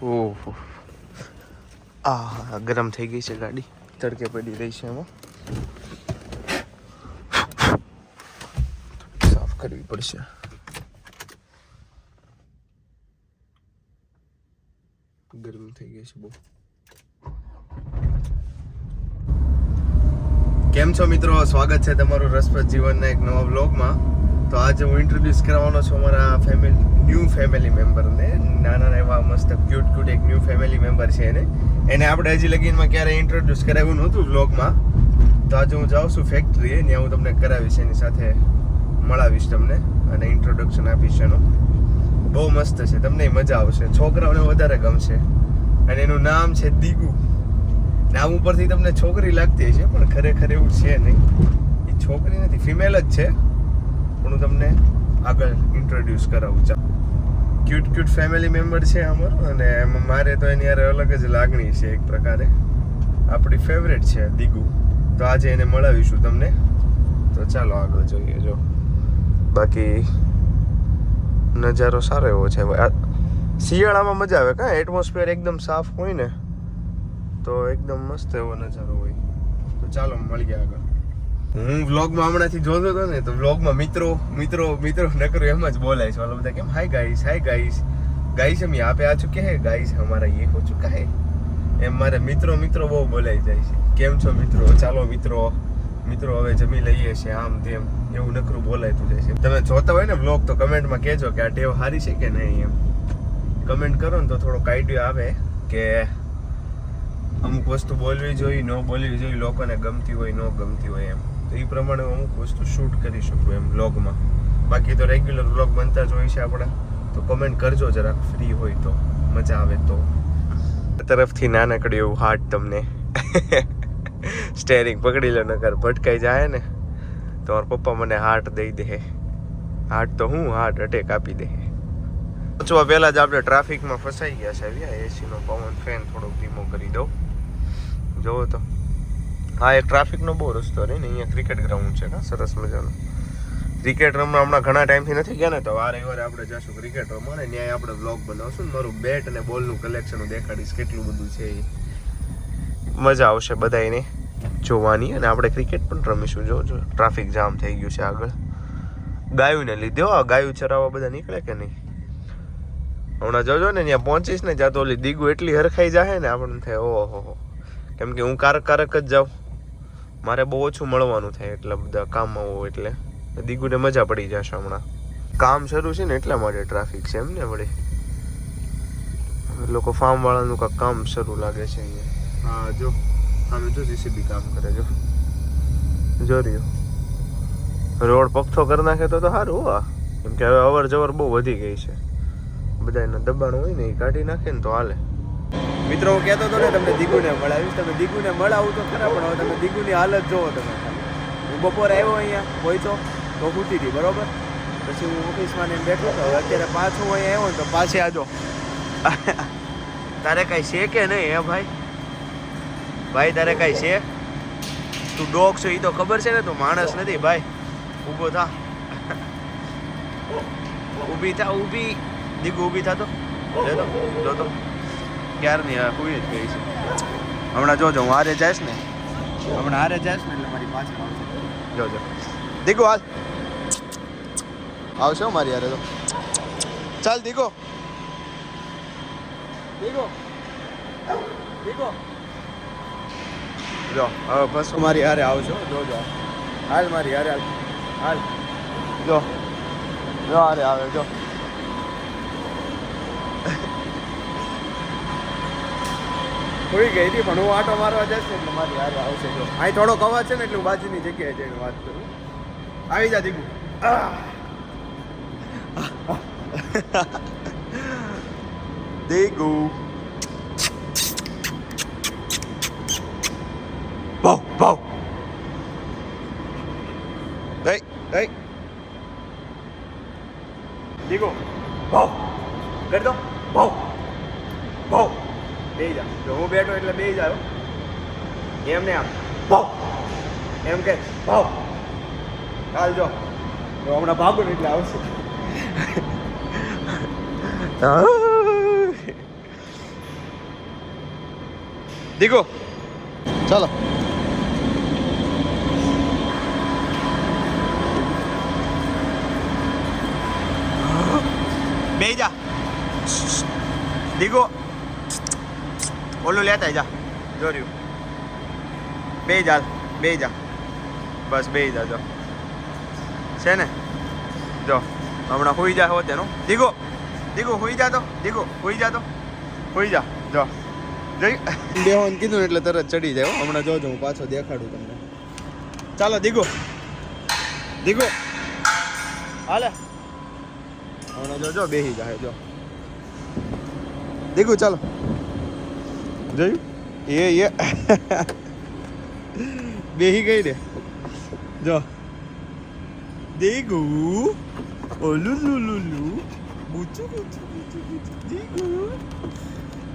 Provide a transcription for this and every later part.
ઓહો, આ ગરમ થઈ ગઈ છે ગાડી, તડકે પડી રહી છે. એમાં સાફ કરવી પડશે. ગરમ થઈ ગઈ છે બહુ. કેમ છો મિત્રો, સ્વાગત છે તમારું રસપ્રદ જીવનના એક નવા વ્લોગમાં. તો આજે હું ઇન્ટ્રોડ્યુસ કરવાનો છું અમારા ન્યૂ ફેમિલી મેમ્બરને. નાના એવા મસ્ત ક્યુટ એક ન્યૂ ફેમિલી મેમ્બર છે એને આપણે હજી લગીનમાં ક્યારેય ઇન્ટ્રોડ્યુસ કરાવ્યું નહોતું વ્લોગમાં. તો આજે હું જાઉં છું ફેક્ટરીએ, ત્યાં હું તમને કરાવીશ, એની સાથે મળાવીશ તમને અને ઇન્ટ્રોડક્શન આપીશ એનું. બહુ મસ્ત છે, તમને મજા આવશે, છોકરાઓને વધારે ગમશે. અને એનું નામ છે દીગુ. નામ ઉપરથી તમને છોકરી લાગતી છે પણ ખરેખર એવું છે નહીં, એ છોકરી નથી, ફિમેલ જ છે. પણ હું તમને આગળ ઇન્ટ્રોડ્યુસ કરાવું. ક્યુટ ફેમિલી મેમ્બર છે અમારું, અને મારે તો એની યાર અલગ જ લાગણી છે એક પ્રકારે. આપણી ફેવરેટ છે દીગુ. તો આજે એને મળાવીશું તમને. તો ચાલો આગળ જોઈએ. જો બાકી નજારો સારો એવો છે. શિયાળામાં મજા આવે કાં, એટમોસ્ફિયર એકદમ સાફ હોય ને તો એકદમ મસ્ત એવો નજારો હોય. તો ચાલો મળીએ આગળ. હું વ્લોગમાં હમણાંથી જોતો હતો ને, તો વ્લોગમાં મિત્રો નકરું એમ જ બોલાય છે. ઓલા બધા કેમ હાય ગાઈસ हम यहाँ पे आ चुके हैं गाइस, हमारा ये हो चुका है. એમ મારે મિત્રો બહુ બોલાઈ જાય છે. કેમ છો મિત્રો, ચાલો મિત્રો હવે જમી લઈએ છે, આમ તેમ એવું નકરું બોલાયતું જાય છે. તમે જોતા હોય ને વ્લોગ તો કમેન્ટમાં કહેજો કે આ ટેવ સારી છે કે નહીં. એમ કમેન્ટ કરો ને તો થોડોક આઈડિયા આવે કે અમુક વસ્તુ બોલવી જોઈએ, ન બોલવી જોઈએ, લોકોને ગમતી હોય ન ગમતી હોય. એમ તો એ પ્રમાણે અમુક વસ્તુ શૂટ કરી શકું એમ વ્લોગમાં. બાકી તો રેગ્યુલર વ્લોગ બનતા જ હોય છે આપણા. તો કમેન્ટ કરજો જરાક, ફ્રી હોય તો, મજા આવે તો. તરફથી નાનકડું એવું હાર્ટ તમને. સ્ટેરિંગ પકડી લો, નકર ભટકાઈ જાય ને તો મારા પપ્પા મને હાર્ટ દઈ દે. હાર્ટ તો હું હાર્ટ અટેક આપી દે. પહોંચવા પહેલા જ આપણે ટ્રાફિકમાં ફસાઈ ગયા છે. આવ્યા એસીનો પવન, ફેન થોડોક ધીમો કરી દઉં. જોવો તો હા, એક ટ્રાફિકનો બહુ રસ્તો રહે ને. અહીંયા ક્રિકેટ ગ્રાઉન્ડ છે, સરસ મજાનું. ક્રિકેટ રમવા હમણાં ઘણા ટાઈમથી નથી ગયા ને, તો આ રવિવારે આપણે જઈશું ક્રિકેટ રમવા ને ત્યાં આપણે વ્લોગ બનાવશું. મારું બેટ અને બોલનું કલેક્શન હું દેખાડીશ, કેટલું બધું છે. મજા આવશે બધાને જોવાની. અને આપણે ક્રિકેટ પણ રમીશું. જો ટ્રાફિક જામ થઈ ગયું છે આગળ, ગાયુંને લીધે. ગાયું ચરાવવા બધા નીકળે કે નહીં. હમણાં જોજો ને ત્યાં પહોંચીશ ને, જ્યાં તો ઓલી દીગુ એટલી હરખાઈ જાય ને આપણને થાય ઓહો. કેમ કે હું કારક જ જાઉં, મારે બહુ ઓછું મળવાનું થાય એટલા બધા કામમાં હોવ. એટલે દીગુને મજા પડી જશે. હમણાં કામ શરૂ છે ને એટલા માટે ટ્રાફિક છે એમ ને. વળી લોકો ફાર્મ વાળાનું કાંઈક કામ શરૂ લાગે છે અહીંયા. હા જો આમે જો જીસીબી કામ કરે. જો રહ્યો રોડ પગથો કરી નાખે તો સારું. કેમ કે હવે અવર જવર બહુ વધી ગઈ છે. બધા એના દબાણ હોય ને એ કાઢી નાખે ને તો હાલે. મિત્રો હું કહેતો હતો ને તમને દીગુને મળાવીશ. તમે દીગુને મળાવું તો ખરા, પણ હવે તમે દીગુની હાલત જોવો તમે. હું બપોરે આવ્યો અહીંયા પહોંચ્યો તો ખૂટી હતી બરોબર. પછી હું ઓફિસમાં ને બેઠો હતો. હવે અત્યારે પાછું અહીંયા આવ્યો ને તો પાછી આજો. તારે કાંઈ છે કે નહીં? હે ભાઈ તારે કાંઈ છે? તું ડોગ છો એ તો ખબર છે ને, તું માણસ નથી ભાઈ. ઊભો થા, ઊભી થા, ઊભી. દીગુ ઊભી થતો જોતો ક્યારની હુઈ જ ગઈ છે. હમણાં જોજો હું હારે જઈશ ને, એટલે મારી પાછળ આવશે. જોજો દીગુ હાલ આવશો મારી હારે. તો ચાલ દીગો જો હવે બસ મારી હારે આવશો. જોજો હાલ મારી હારે હાલ. જો હારે આવે. જો હોઈ ગઈ હતી પણ હું આટો મારવા જઈશ ને એટલે મારી હારે આવશે. જો અહીં થોડોક અવાજ છે ને એટલે હું બાજુની જગ્યાએ જઈને વાત કરું. આવી જા દીકુ. દીકુ ભાવ દીકુ ભાવ કરી દો. ભાવ બે જા. જો હું બેઠો એટલે બે જાવ. એમ ને આમ ભાવ એમ કે ભાવ હાલ. જો હમણાં ભાગું ને એટલે આવશે. દીગો ચાલો બે જા દીગો ઓલું લેતા જા જોર્યું બે જા બસ બે જા જો છે ને જો હમણાં હોઈ જા હોતે નો દીગો હોઈ જા તો હોઈ જા જો જોઈ બેહોન કીધું એટલે તરત ચડી જાય હમણાં જોજો હું પાછો દેખાડું તમને ચાલો દીગો હાલે હમણાં જોજો બેહી જાય જો દીગુ ચાલો જોયું એ બેહી ગઈ ને જો દીગુ ઓલું બુચુ દીગુ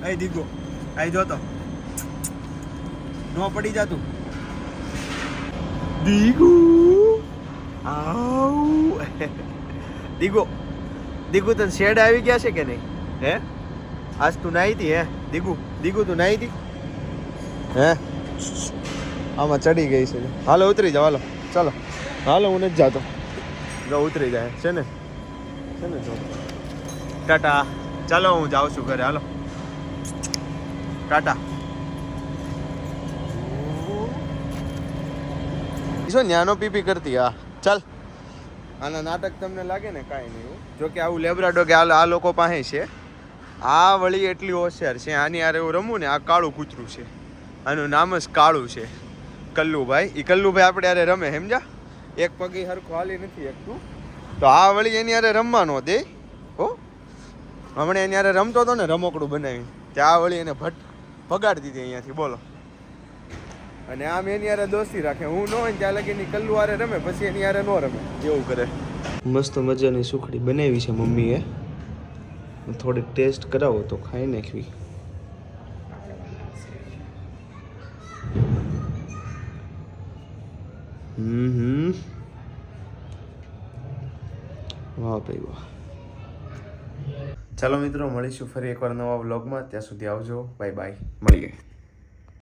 આઈ દીગો આઈ જો તો નો પડી જાતું દીગુ આઉ દીગુ તને શેડ આવી ગયા છે કે નહીં હે આજ તું નાઈ હતી હે દીગુ તું નાઈ હતી હે આમાં ચડી ગઈ છે હાલો ઉતરી જાવ ચાલો હાલો હું નથી જાતો જો ઉતરી જાય છે ને જો ટાટા ચાલો હું જાઉં છું ઘરે હાલો ટાટા શું ન્યાનો પીપી કરતી હા ચાલ આના નાટક તમને લાગે ને કાંઈ નહીં જો કે આવું લેબ્રાડો કે આ લોકો પાસે છે આ વળી એટલી હોશિયાર છે આની યાર એવું રમવું ને આ કાળું કૂતરું છે આનું નામ જ કાળું છે કલ્લુભાઈ આપણે યારે રમે સમજા એક પગે હરખું હાલી નથી એકતું તો આ વળી એની યારે રમવાનો દે હો હમણાં એની યારે રમતો હતો ને રમકડું બનાવી ત્યાં વળી એને ભગાડી દીધી અહીંયાથી બોલો અને આમ એની યારે દોસ્તી રાખે હું ન હોય ત્યાં લગી એની કલ્લુ હારે રમે પછી એની યારે ન રમે એવું કરે મસ્ત મજાની સુખડી બનાવી છે મમ્મીએ થોડીક ટેસ્ટ કરાવો તો ખાઈ નાખવી વાહ ભાઈ વાહ ચાલો મિત્રો મળીશું ફરી એકવાર નવા વ્લોગમાં ત્યાં સુધી આવજો બાય મળીએ